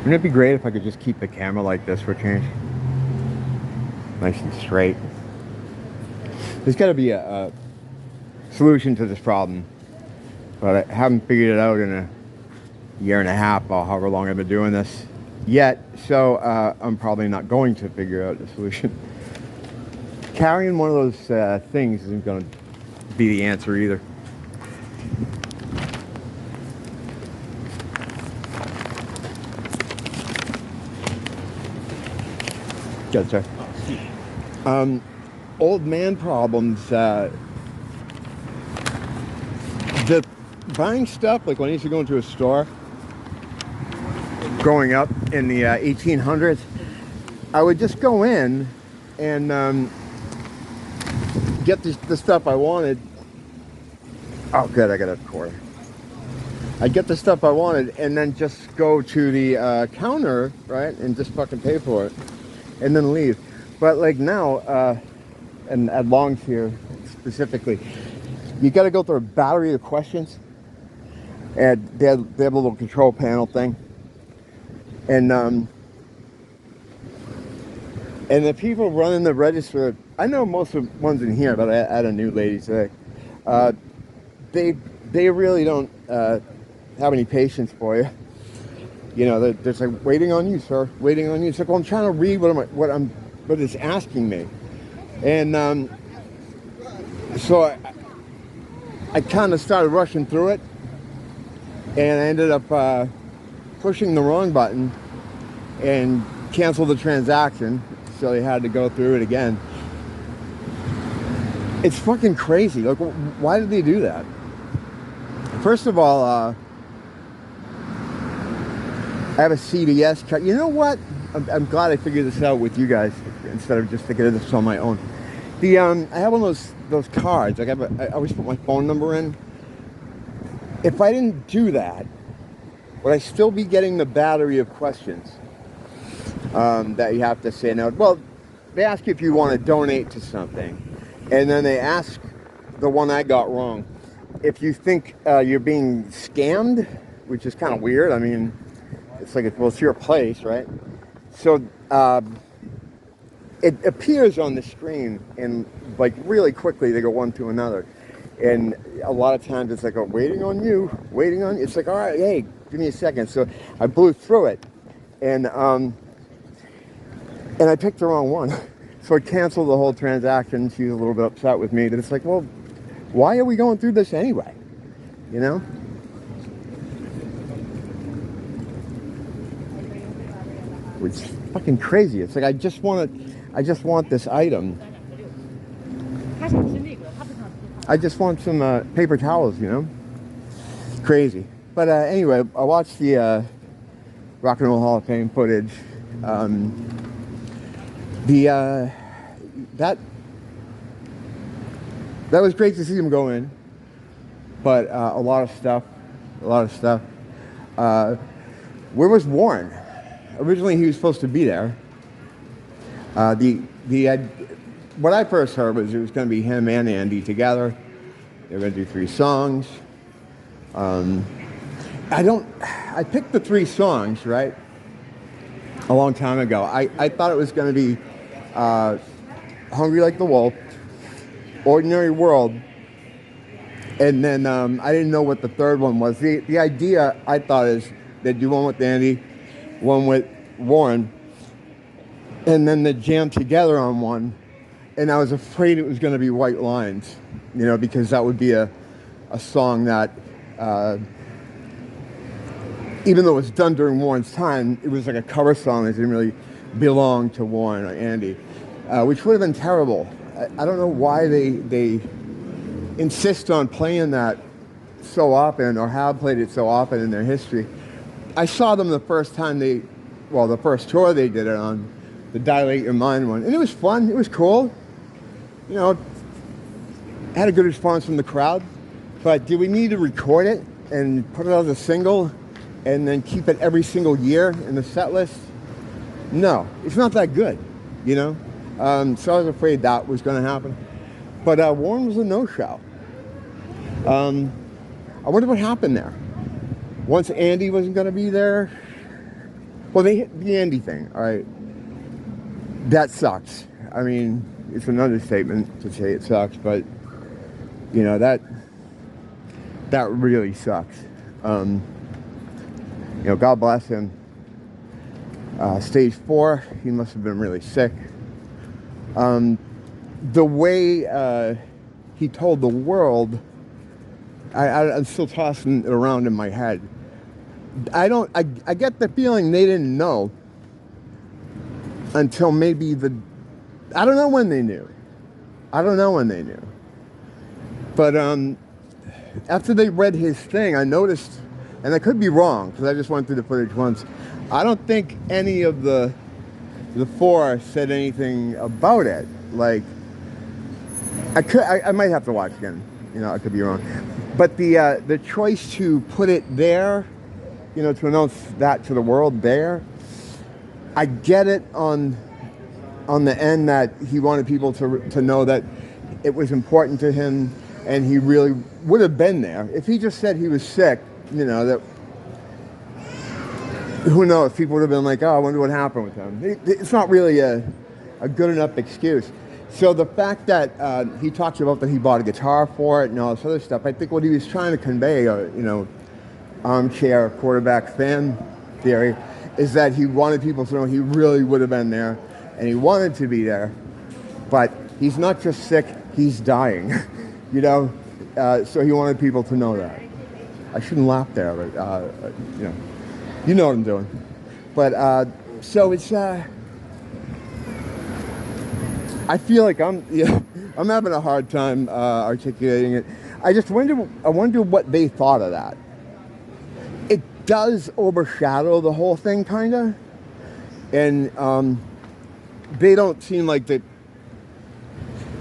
Wouldn't it be great if I could just keep the camera like this for a change? Nice and straight. There's got to be a solution to this problem, but I haven't figured it out in a year and a half or however long I've been doing this yet, so I'm probably not going to figure out the solution. Carrying one of those things isn't going to be the answer either. Good, sir. Old man problems. The buying stuff, like when I used to go into a store, growing up in the 1800s, I would just go in and get the stuff I wanted. Oh, good, I got a quarter. I'd get the stuff I wanted and then just go to the counter, right, and just fucking pay for it. And then leave. But like now, and at Long's here specifically, you got to go through a battery of questions, and they have a little control panel thing, and the people running the register, I know most of the ones in here, but I had a new lady today. They really don't have any patience for you. You know, they're just like, waiting on you, sir, waiting on you. It's like, well, I'm trying to read what it's asking me. And so I kind of started rushing through it, and I ended up pushing the wrong button and canceled the transaction, so they had to go through it again. It's fucking crazy. Like, why did they do that? First of all, I have a CBS card. You know what? I'm glad I figured this out with you guys instead of just figuring this on my own. I have one of those cards. Like I always put my phone number in. If I didn't do that, would I still be getting the battery of questions that you have to say now? Well, they ask you if you want to donate to something, and then they ask the one I got wrong if you think you're being scammed, which is kind of weird. I mean, it's like, well, it's your place, right? So it appears on the screen, and like really quickly they go one to another. And a lot of times it's like, oh, waiting on you. It's like, all right, hey, give me a second. So I blew through it, and I picked the wrong one. So I canceled the whole transaction. She was a little bit upset with me. That it's like, well, why are we going through this anyway? You know? It's fucking crazy. It's like, I just want this item. I just want some paper towels, you know? Crazy. But anyway, I watched the Rock and Roll Hall of Fame footage. That was great to see him go in, but a lot of stuff. Where was Warren? Originally, he was supposed to be there. What I first heard was it was going to be him and Andy together. They were going to do 3 songs. I picked the 3 songs, right, a long time ago. I thought it was going to be Hungry Like the Wolf, Ordinary World, and then I didn't know what the third one was. The idea, I thought, is they'd do one with Andy, one with Warren, and then they jam together on one. And I was afraid it was going to be White Lines, you know, because that would be a song that, even though it was done during Warren's time, it was like a cover song that didn't really belong to Warren or Andy, which would have been terrible. I don't know why they insist on playing that so often, or have played it so often in their history. I saw them the first time the first tour they did it on, the Dilate Your Mind one, and it was fun. It was cool. You know, had a good response from the crowd. But do we need to record it and put it as a single and then keep it every single year in the set list? No, it's not that good, you know? So I was afraid that was going to happen. But Warren was a no-show. I wonder what happened there. Once Andy wasn't going to be there, Well, the Andy thing, all right, that sucks. I mean, it's an understatement to say it sucks, but, you know, that really sucks. You know, God bless him. Stage 4, he must have been really sick. The way he told the world, I'm still tossing it around in my head. I get the feeling they didn't know until maybe I don't know when they knew. But after they read his thing, I noticed, and I could be wrong because I just went through the footage once, I don't think any of the 4 said anything about it. Like, I might have to watch again. You know, I could be wrong. But the choice to put it there, you know, to announce that to the world there, I get it on the end that he wanted people to know that it was important to him, and he really would have been there. If he just said he was sick, you know, that, who knows, people would have been like, oh, I wonder what happened with him. It's not really a good enough excuse. So the fact that he talks about that he bought a guitar for it and all this other stuff, I think what he was trying to convey, you know, armchair quarterback fan theory, is that he wanted people to know he really would have been there, and he wanted to be there, but he's not just sick, he's dying, you know, so he wanted people to know that. I shouldn't laugh there, but, you know what I'm doing. But, so it's, I feel like I'm having a hard time articulating it. I wonder what they thought of that. It does overshadow the whole thing, kind of, and they don't seem like the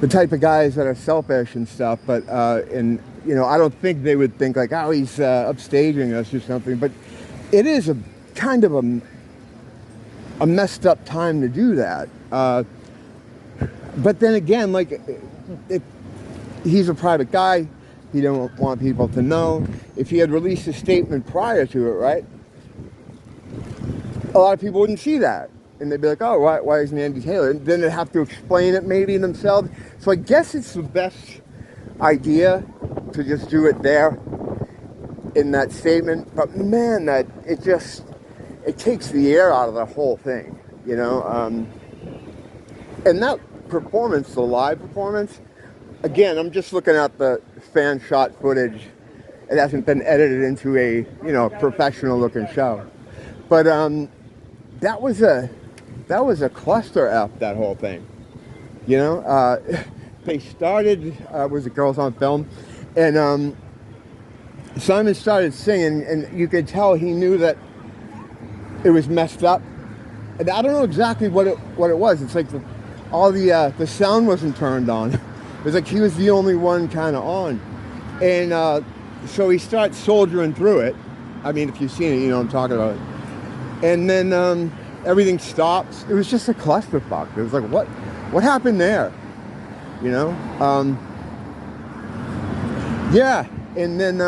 type of guys that are selfish and stuff. But and you know, I don't think they would think like, oh, he's upstaging us or something. But it is a kind of a messed up time to do that. But then again, like, he's a private guy. He don't want people to know. If he had released a statement prior to it, right, a lot of people wouldn't see that. And they'd be like, oh, why isn't Andy Taylor? And then they'd have to explain it maybe themselves. So I guess it's the best idea to just do it there in that statement. But man, it takes the air out of the whole thing, you know? And that performance, the live performance, again, I'm just looking at the fan shot footage. It hasn't been edited into a, you know, professional looking show. But that was a cluster F, that whole thing. You know, they started was it Girls on Film, and Simon started singing, and you could tell he knew that it was messed up. And I don't know exactly what it was. It's like all the sound wasn't turned on. It was like he was the only one kind of on. And so he starts soldiering through it. I mean, if you've seen it, you know what I'm talking about. And then everything stops. It was just a clusterfuck. It was like, what happened there? You know? Yeah. And then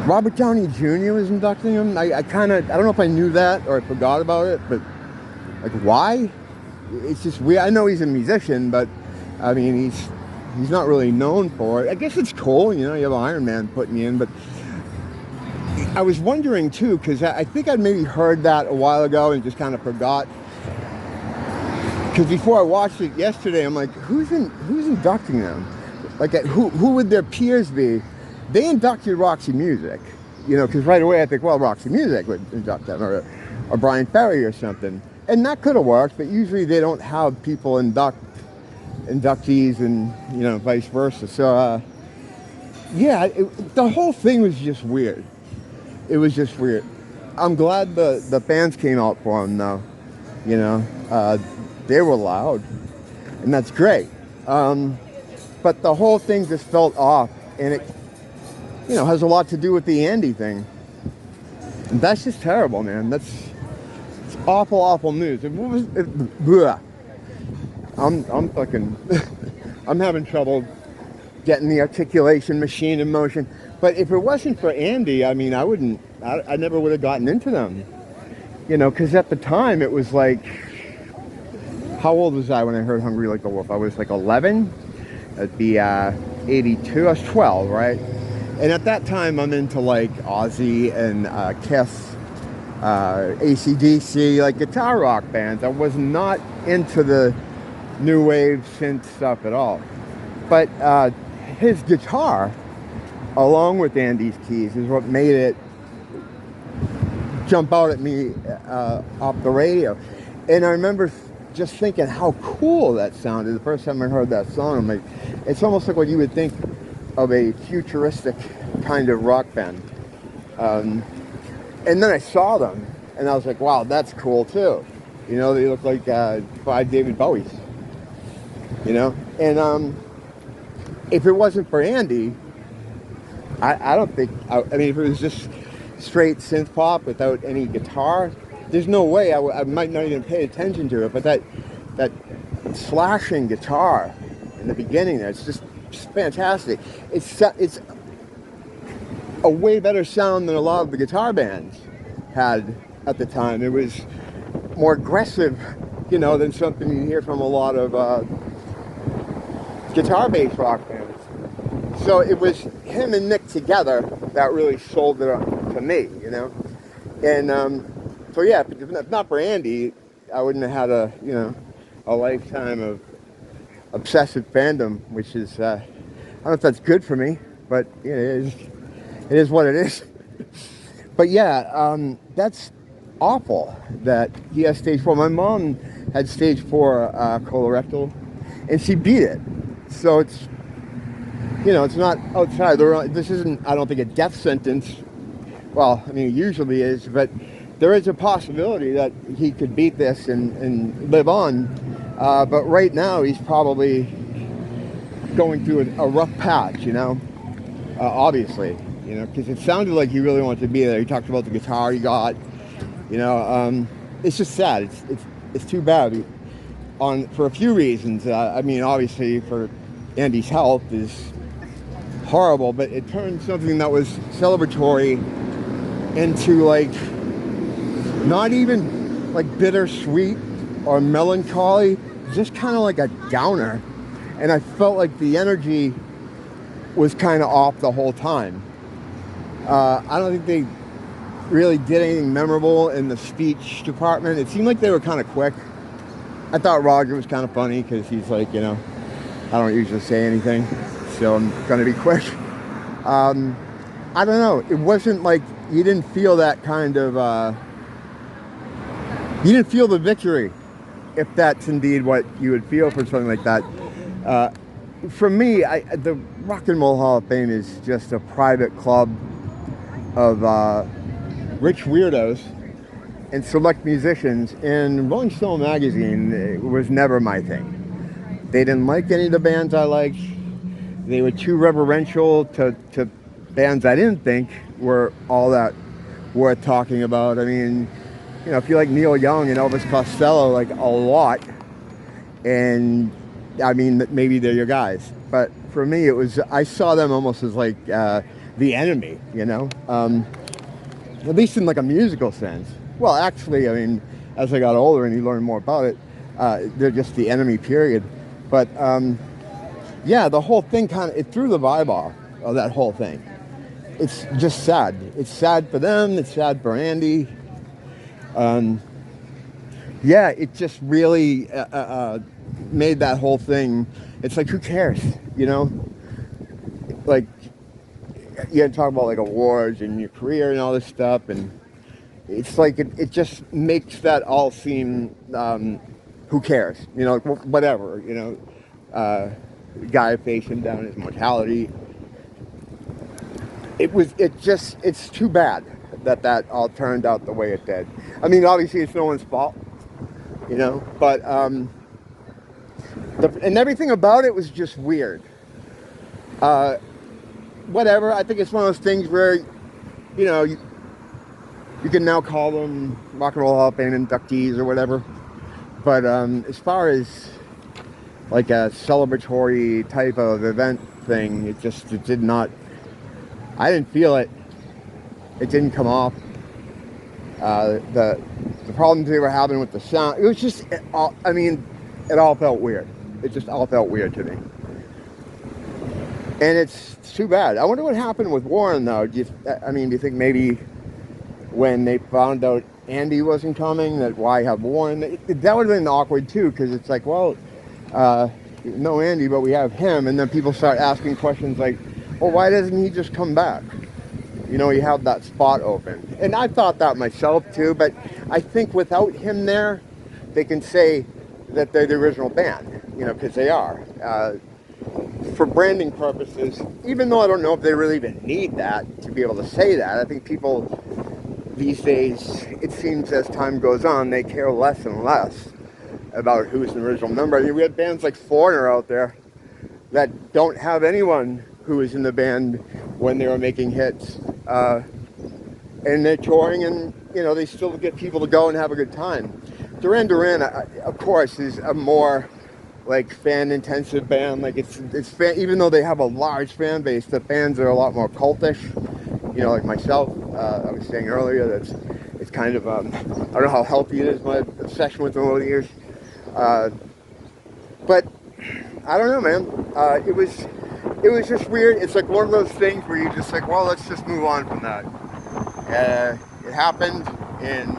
Robert Downey Jr. was inducting him. I don't know if I knew that or I forgot about it, but like, why? It's just weird. I know he's a musician, but I mean, he's not really known for it. I guess it's cool, you know, you have Iron Man putting you in, but I was wondering too, because I think I'd maybe heard that a while ago and just kind of forgot. Because before I watched it yesterday, I'm like, who's inducting them? Like, who would their peers be? They inducted Roxy Music, you know, because right away I think, well, Roxy Music would induct them, or Brian Ferry or something. And that could have worked, but usually they don't have people inductees and, you know, vice versa. So, yeah, the whole thing was just weird. It was just weird. I'm glad the fans came out for him, though. You know, they were loud, and that's great. But the whole thing just felt off, and it, you know, has a lot to do with the Andy thing. And that's just terrible, man. It's awful, awful news. I'm fucking, I'm having trouble getting the articulation machine in motion. But if it wasn't for Andy, I mean, I never would have gotten into them. You know, because at the time it was like, how old was I when I heard Hungry Like a Wolf? I was like 11. That'd be 82. I was 12, right? And at that time, I'm into like Ozzy and Kiss, AC/DC, like guitar rock bands. I was not into the new wave synth stuff at all. But his guitar, along with Andy's keys, is what made it jump out at me off the radio. And I remember just thinking how cool that sounded the first time I heard that song. I'm like, it's almost like what you would think of a futuristic kind of rock band. And then I saw them, and I was like, wow, that's cool too. You know, they look like 5 David Bowies. You know, and if it wasn't for Andy, I don't think, I mean, if it was just straight synth pop without any guitar, there's no way I might not even pay attention to it. But that slashing guitar in the beginning there, it's just fantastic. It's a way better sound than a lot of the guitar bands had at the time. It was more aggressive, you know, than something you hear from a lot of guitar-based rock bands. So it was him and Nick together that really sold it to me, you know. And so yeah, if not for Andy, I wouldn't have had a lifetime of obsessive fandom, which is I don't know if that's good for me, but it is what it is. But yeah, that's awful that he has stage 4. My mom had stage 4 colorectal, and she beat it. So it's, you know, it's not outside. This isn't, I don't think, a death sentence. Well, I mean, it usually is, but there is a possibility that he could beat this and live on. But right now, he's probably going through a rough patch, you know, obviously, you know, because it sounded like he really wanted to be there. He talked about the guitar he got, you know. It's just sad. It's too bad. For a few reasons. I mean, obviously, for Andy's health is horrible, but it turned something that was celebratory into like not even like bittersweet or melancholy, just kind of like a downer. And I felt like the energy was kind of off the whole time. I don't think they really did anything memorable in the speech department. It seemed like they were kind of quick. I thought Roger was kind of funny because he's like, you know, I don't usually say anything, so I'm going to be quick. I don't know. It wasn't like you didn't feel that kind of, you didn't feel the victory, if that's indeed what you would feel for something like that. For me, the Rock and Roll Hall of Fame is just a private club of rich weirdos and select musicians, and Rolling Stone magazine was never my thing. They didn't like any of the bands I liked. They were too reverential to bands I didn't think were all that worth talking about. I mean, you know, if you like Neil Young and Elvis Costello like a lot, and I mean, maybe they're your guys. But for me, I saw them almost as like the enemy, you know, at least in like a musical sense. Well, actually, I mean, as I got older and you learn more about it, they're just the enemy, period. But yeah, the whole thing it threw the vibe off of that whole thing. It's just sad. It's sad for them. It's sad for Andy. Yeah, it just really made that whole thing. It's like, who cares? You know, like you had to talk about like awards and your career and all this stuff, and it's like it just makes that all seem who cares? You know, whatever. You know, guy facing down his mortality. It's too bad that all turned out the way it did. I mean, obviously it's no one's fault, you know, but and everything about it was just weird. Whatever. I think it's one of those things where, you know, you can now call them Rock and Roll Hall of Fame inductees or whatever. But as far as like a celebratory type of event thing. It did not, I didn't feel it. It didn't come off. The problems they were having with the sound, it was just, it all felt weird. It just all felt weird to me. And it's too bad. I wonder what happened with Warren, though. Do you think maybe when they found out Andy wasn't coming, that why have Warren? That would have been awkward, too, because it's like, well, no Andy, but we have him. And then people start asking questions like, well, why doesn't he just come back? You know, you have that spot open. And I thought that myself, too, but I think without him there, they can say that they're the original band, you know, because they are. For branding purposes, even though I don't know if they really even need that to be able to say that, I think people these days, it seems as time goes on, they care less and less about who's an original member. I mean, we had bands like Foreigner out there that don't have anyone who was in the band when they were making hits. And they're touring, and, you know, they still get people to go and have a good time. Duran Duran, of course, is a more like fan-intensive band. Like it's even though they have a large fan base, the fans are a lot more cultish. You know, like myself, I was saying earlier, it's kind of I don't know how healthy it is, my obsession with them over the years. But I don't know, man. It was just weird. It's like one of those things where you're just like, well, let's just move on from that. It happened, and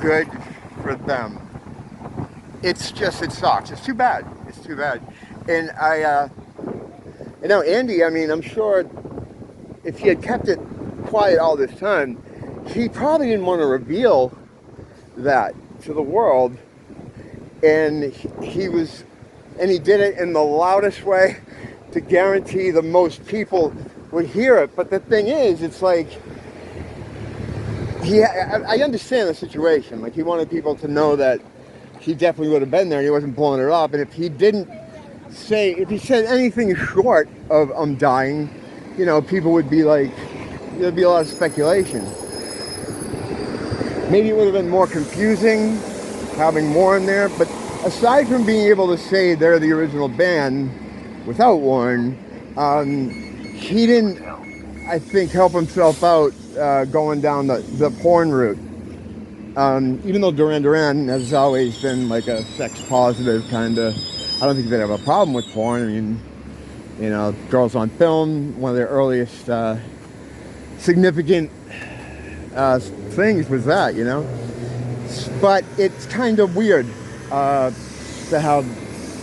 good for them. It's just, it sucks. It's too bad. It's too bad. And you know, Andy, I mean, I'm sure if he had kept it quiet all this time, he probably didn't want to reveal that to the world. And he did it in the loudest way to guarantee the most people would hear it. But the thing is, it's like, I understand the situation. Like, he wanted people to know that he definitely would have been there and he wasn't blowing it up. And if he said anything short of I'm dying, you know, people would be like, there'd be a lot of speculation. Maybe it would have been more confusing having more in there, but aside from being able to say they're the original band without Warren, he didn't, I think, help himself out going down the porn route. Even though Duran Duran has always been like a sex positive kind of, I don't think they have a problem with porn. I mean, you know, Girls on Film, one of their earliest significant things was that, you know. But it's kind of weird to have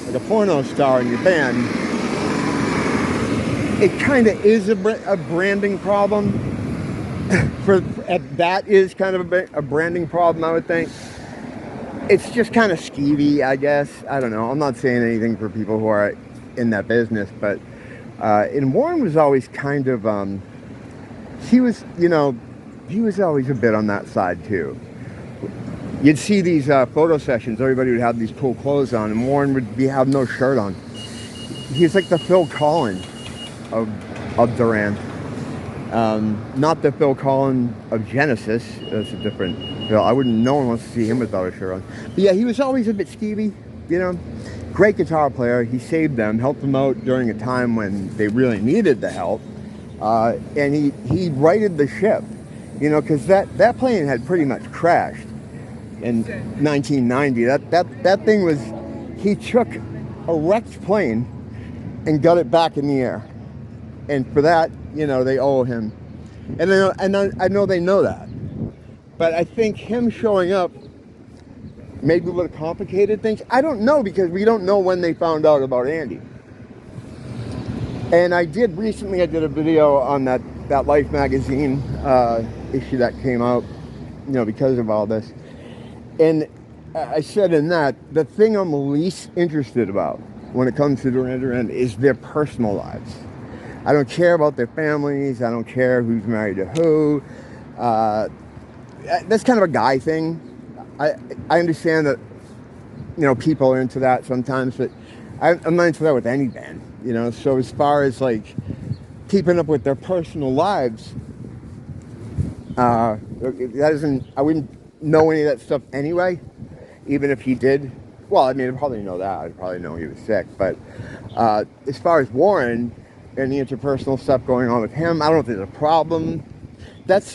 like a porno star in your band. It kind of is a branding problem. That is kind of a branding problem, I would think. It's just kind of skeevy, I guess. I don't know. I'm not saying anything for people who are in that business, but and Warren was always kind of he was always a bit on that side too. You'd see these photo sessions, everybody would have these cool clothes on, and Warren would have no shirt on. He's like the Phil Collins of Duran. Not the Phil Collins of Genesis. That's a different Phil. No one wants to see him without a shirt on. But yeah, he was always a bit skeevy, you know. Great guitar player. He saved them, helped them out during a time when they really needed the help. And he righted the ship, you know, because that plane had pretty much crashed in 1990. That thing was, he took a wrecked plane and got it back in the air. And for that, you know, they owe him. And I know they know that. But I think him showing up maybe would have complicated things. I don't know, because we don't know when they found out about Andy. And I did a video on that Life magazine issue that came out, you know, because of all this. And I said in that, the thing I'm least interested about when it comes to Duran Duran is their personal lives. I don't care about their families. I don't care who's married to who. That's kind of a guy thing. I understand that, you know, people are into that sometimes, but I'm not into that with any band, you know. So as far as like keeping up with their personal lives, I wouldn't know any of that stuff anyway, even if he did well, I mean, I probably know that. I probably know he was sick. But as far as Warren and the interpersonal stuff going on with him, I don't know if there's a problem.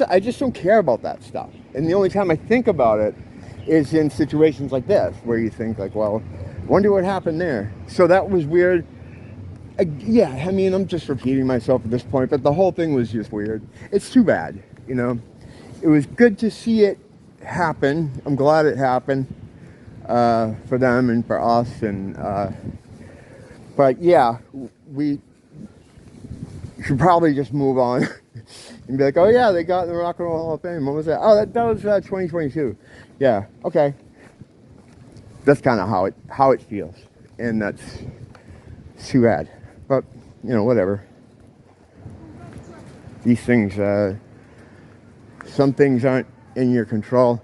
I just don't care about that stuff. And the only time I think about it is in situations like this, where you think like, well, wonder what happened there. So that was weird. Yeah, I mean, I'm just repeating myself at this point, but the whole thing was just weird. It's too bad, you know. It was good to see it happen. I'm glad it happened for them and for us. But yeah, we should probably just move on and be like, oh yeah, they got in the Rock and Roll Hall of Fame. What was that? Oh, that was 2022. Yeah, okay. That's kind of how it feels, and that's too bad. But you know, whatever. These things, some things aren't in your control.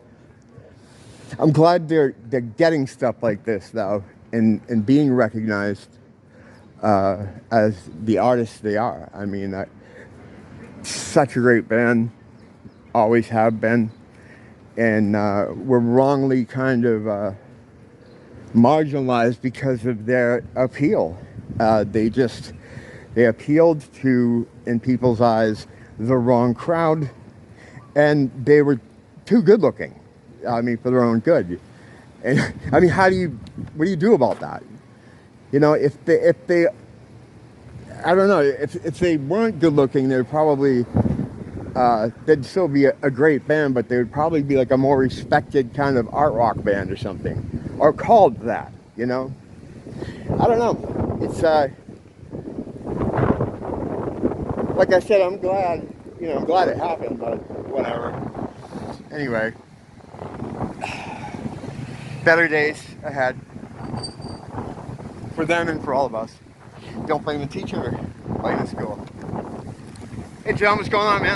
I'm glad they're getting stuff like this though, and being recognized as the artists they are. I mean, such a great band, always have been, and were wrongly kind of marginalized because of their appeal. They appealed to, in people's eyes, the wrong crowd, and they were too good looking. I mean, for their own good. And I mean, what do you do about that? You know, if they I don't know, if they weren't good looking, they'd probably they'd still be a great band, but they would probably be like a more respected kind of art rock band or something, or called that, you know. I don't know. It's like I said, I'm glad it happened, but whatever. Anyway, better days ahead for them and for all of us. Don't blame the teacher, blame the school. Hey John, what's going on, man?